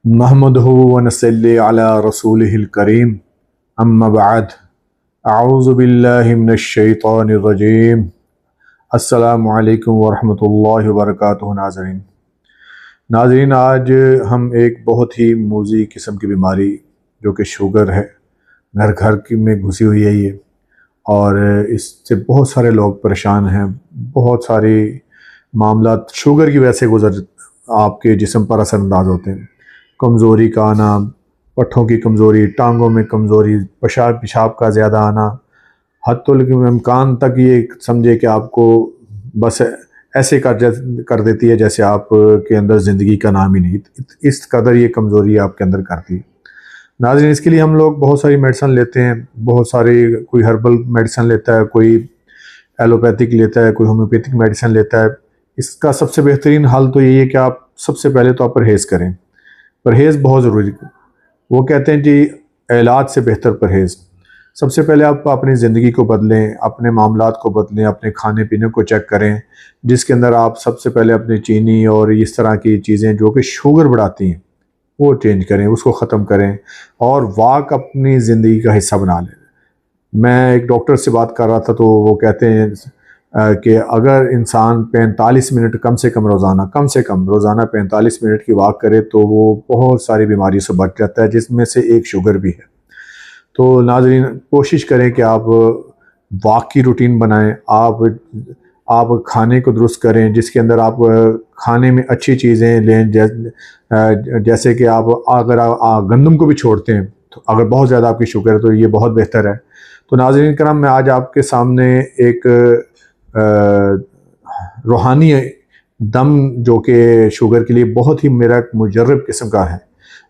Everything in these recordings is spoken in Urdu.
نحمدہ ونصلی علی رسولہ الکریم اما بعد اعوذ باللہ من الشیطان الرجیم السلام علیکم ورحمۃ اللہ وبرکاتہ۔ ناظرین آج ہم ایک بہت ہی موذی قسم کی بیماری جو کہ شوگر ہے، گھر گھر میں گھسی ہوئی ہے یہ، اور اس سے بہت سارے لوگ پریشان ہیں۔ بہت سارے معاملات شوگر کی وجہ سے آپ کے جسم پر اثر انداز ہوتے ہیں۔ کمزوری کا آنا، پٹھوں کی کمزوری، ٹانگوں میں کمزوری، پیشاب کا زیادہ آنا، حتی الامکان تک یہ سمجھے کہ آپ کو بس ایسے کر دیتی ہے جیسے آپ کے اندر زندگی کا نام ہی نہیں، اس قدر یہ کمزوری آپ کے اندر کرتی ہے۔ ناظرین اس کے لیے ہم لوگ بہت ساری میڈیسن لیتے ہیں، بہت ساری، کوئی ہربل میڈیسن لیتا ہے، کوئی ایلوپیتھک لیتا ہے، کوئی ہومیوپیتھک میڈیسن لیتا ہے۔ اس کا سب سے بہترین حل تو یہی ہے کہ آپ سب سے پہلے تو آپ پرہیز کریں۔ پرہیز بہت ضروری ہے۔ وہ کہتے ہیں جی علاج سے بہتر پرہیز۔ سب سے پہلے آپ اپنی زندگی کو بدلیں، اپنے معاملات کو بدلیں، اپنے کھانے پینے کو چیک کریں، جس کے اندر آپ سب سے پہلے اپنی چینی اور اس طرح کی چیزیں جو کہ شوگر بڑھاتی ہیں وہ چینج کریں، اس کو ختم کریں، اور واک اپنی زندگی کا حصہ بنا لیں۔ میں ایک ڈاکٹر سے بات کر رہا تھا تو وہ کہتے ہیں کہ اگر انسان 45 منٹ کم سے کم روزانہ 45 منٹ کی واک کرے تو وہ بہت ساری بیماریوں سے بچ جاتا ہے، جس میں سے ایک شوگر بھی ہے۔ تو ناظرین کوشش کریں کہ آپ واک کی روٹین بنائیں، آپ کھانے کو درست کریں، جس کے اندر آپ کھانے میں اچھی چیزیں لیں، جیسے کہ آپ اگر گندم کو بھی چھوڑتے ہیں تو اگر بہت زیادہ آپ کی شوگر ہے تو یہ بہت بہتر ہے۔ تو ناظرین کرام میں آج آپ کے سامنے ایک روحانی دم جو کہ شوگر کے لیے بہت ہی میرا مجرب قسم کا ہے،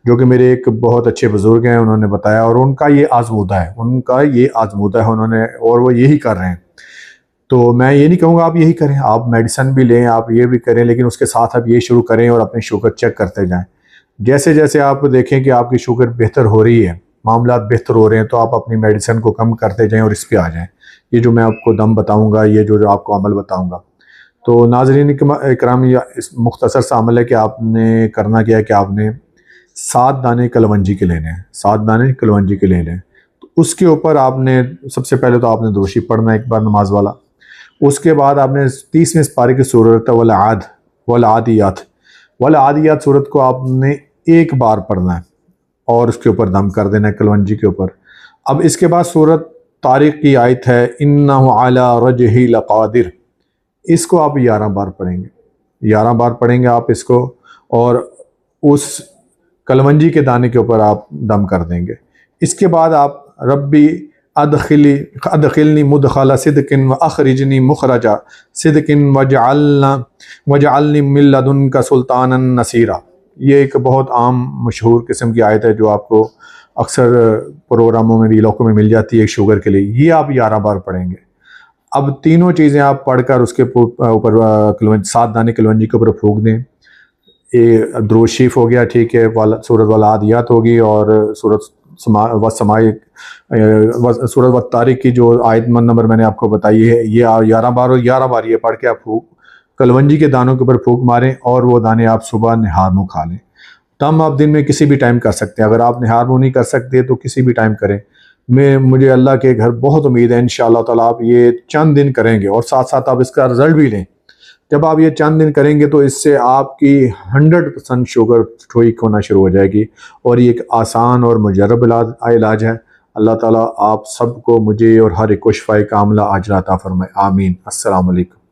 جو کہ میرے ایک بہت اچھے بزرگ ہیں، انہوں نے بتایا، اور ان کا یہ آزمودہ ہے انہوں نے، اور وہ یہی کر رہے ہیں۔ تو میں یہ نہیں کہوں گا آپ یہی کریں، آپ میڈیسن بھی لیں، آپ یہ بھی کریں، لیکن اس کے ساتھ آپ یہ شروع کریں اور اپنی شوگر چیک کرتے جائیں۔ جیسے جیسے آپ دیکھیں کہ آپ کی شوگر بہتر ہو رہی ہے، معاملات بہتر ہو رہے ہیں، تو آپ اپنی میڈیسن کو کم کرتے جائیں اور اس پہ آ جائیں۔ یہ جو میں آپ کو دم بتاؤں گا، یہ جو آپ کو عمل بتاؤں گا، تو ناظرین اکرام اس مختصر سا عمل ہے کہ آپ نے کرنا کیا ہے کہ آپ نے 7 دانے کلونجی کے لینے ہیں، 7 دانے کلونجی کے لینے ہیں۔ تو اس کے اوپر آپ نے سب سے پہلے تو آپ نے درود شریف پڑھنا ہے ایک بار نماز والا۔ اس کے بعد آپ نے 30ویں پارے کی سورت والعادیات سورت کو آپ نے ایک بار پڑھنا ہے اور اس کے اوپر دم کر دینا ہے کلونجی کے اوپر۔ اب اس کے بعد سورت طارق کی آیت ہے انہ علی رجہ لقادر، اس کو آپ 11 بار پڑھیں گے، 11 بار پڑھیں گے آپ اس کو، اور اس کلونجی کے دانے کے اوپر آپ دم کر دیں گے۔ اس کے بعد آپ ربی ادخلنی مدخل صدق واخرجنی مخرج صدق وجعلنی من لدنک سلطانا نصیرا، یہ ایک بہت عام مشہور قسم کی آیت ہے جو آپ کو اکثر پروگراموں میں بھی علاقوں میں مل جاتی ہے شوگر کے لیے۔ یہ آپ 11 بار پڑھیں گے۔ اب تینوں چیزیں آپ پڑھ کر اس کے اوپر 7 دانے کلونجی کے اوپر پھونک دیں۔ یہ درود شریف ہو گیا، ٹھیک ہے، سورت والعادیات ہوگی، اور سورت والطارق کی جو آیت نمبر میں نے آپ کو بتائی ہے، یہ 11 بار اور 11 بار یہ پڑھ کے آپ کلونجی کے دانوں کے اوپر پھونک ماریں، اور وہ دانے آپ صبح نہار منہ کھا لیں۔ دم آپ دن میں کسی بھی ٹائم کر سکتے ہیں، اگر آپ نہار منہ نہیں کر سکتے تو کسی بھی ٹائم کریں۔ مجھے اللہ کے گھر بہت امید ہے انشاءاللہ تعالیٰ آپ یہ چند دن کریں گے، اور ساتھ ساتھ آپ اس کا رزلٹ بھی لیں۔ جب آپ یہ چند دن کریں گے تو اس سے آپ کی 100% شوگر ٹھیک ہونا شروع ہو جائے گی، اور یہ ایک آسان اور مجرب علاج ہے۔ اللہ تعالیٰ آپ سب کو، مجھے اور ہر ایک کو شفائے کاملہ عاجلہ عطا فرمائے، آمین۔ السلام علیکم۔